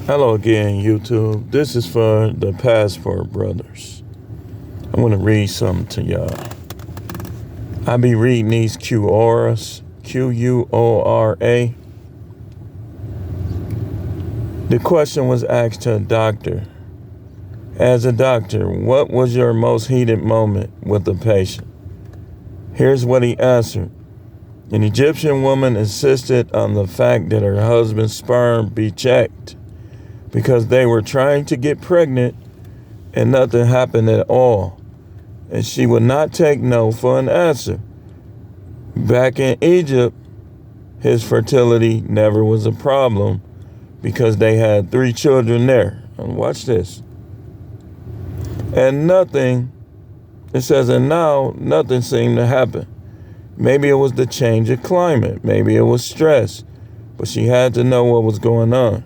Hello again, YouTube. This is for the Passport Brothers. I want to read something to y'all. I be reading these Quoras, Quora. The question was asked to a doctor. As a doctor, what was your most heated moment with a patient? Here's what he answered. An Egyptian woman insisted on the fact that her husband's sperm be checked because they were trying to get pregnant and nothing happened at all. And she would not take no for an answer. Back in Egypt, his fertility never was a problem because they had 3 children there. And watch this. And now nothing seemed to happen. Maybe it was the change of climate. Maybe it was stress. But she had to know what was going on.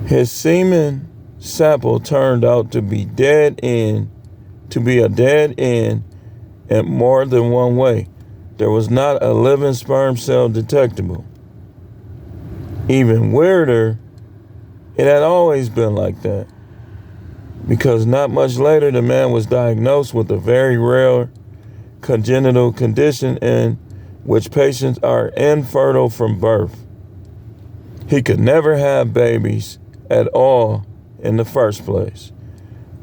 His semen sample turned out to be a dead end in more than one way. There was not a living sperm cell detectable. Even weirder, it had always been like that. Because not much later, the man was diagnosed with a very rare congenital condition in which patients are infertile from birth. He could never have babies at all in the first place.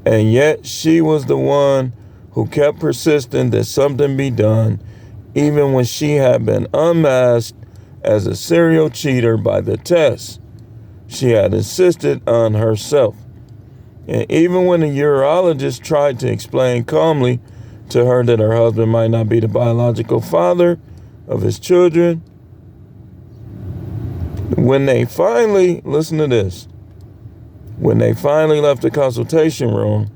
And yet she was the one who kept persisting that something be done, even when she had been unmasked as a serial cheater by the test she had insisted on herself. And even when the urologist tried to explain calmly to her that her husband might not be the biological father of his children, when they finally left the consultation room,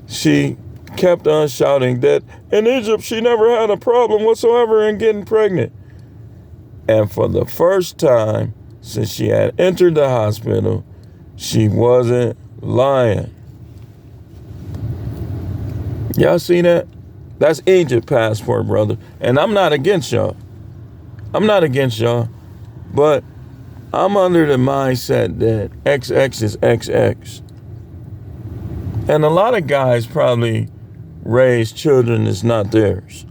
she kept on shouting that in Egypt she never had a problem whatsoever in getting pregnant. And for the first time since she had entered the hospital, she wasn't lying. Y'all see that? That's Egypt, Passport Brother. And I'm not against y'all. But I'm under the mindset that XX is XX. And a lot of guys probably raise children that's not theirs.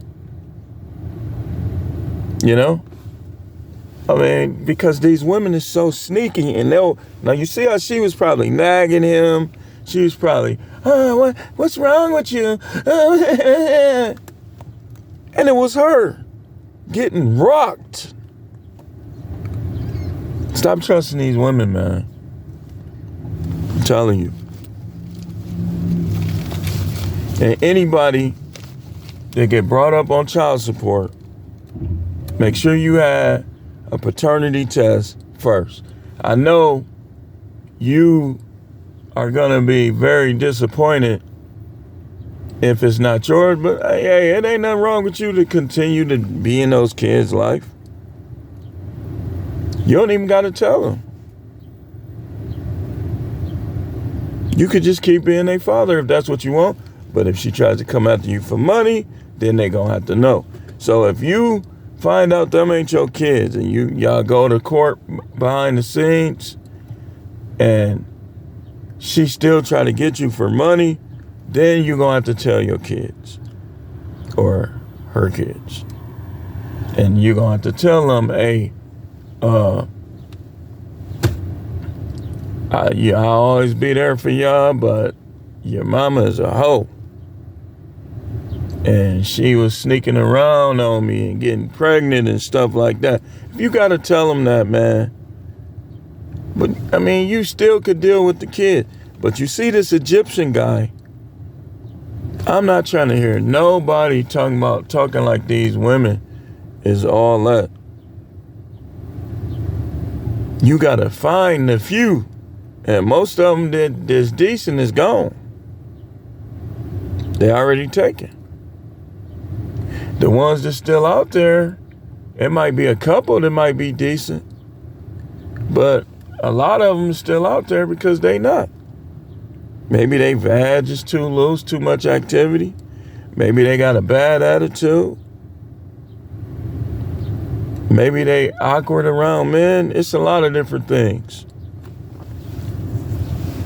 You know? I mean, because these women are so sneaky, and now you see how she was probably nagging him. She was probably, what's wrong with you? And it was her getting rocked. Stop trusting these women, man. I'm telling you. And anybody that get brought up on child support, make sure you had a paternity test first. I know you are gonna be very disappointed if it's not yours, but hey, it ain't nothing wrong with you to continue to be in those kids' life. You don't even gotta tell them. You could just keep being their father if that's what you want, but if she tries to come after you for money, then they gonna have to know. So if you find out them ain't your kids and y'all go to court behind the scenes and she still try to get you for money, then you're gonna have to tell your kids or her kids. And you're gonna have to tell them, hey, I'll always be there for y'all, but your mama is a hoe. And she was sneaking around on me and getting pregnant and stuff like that. If you gotta tell them that, man. But, I mean, you still could deal with the kid. But you see this Egyptian guy, I'm not trying to hear nobody talking like these women is all that. You gotta find the few. And most of them that's decent is gone. They already taken. The ones that's still out there, it might be a couple that might be decent, but a lot of them are still out there because they not. Maybe they vag is too loose, too much activity. Maybe they got a bad attitude. Maybe they awkward around men. It's a lot of different things.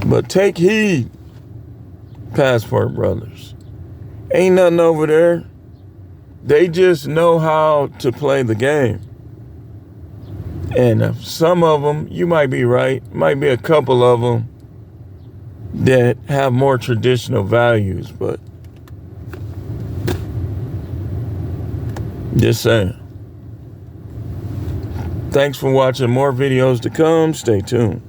But take heed, Passport Brothers. Ain't nothing over there. They just know how to play the game. And some of them, you might be right, might be a couple of them that have more traditional values, but just saying. Thanks for watching. More videos to come. Stay tuned.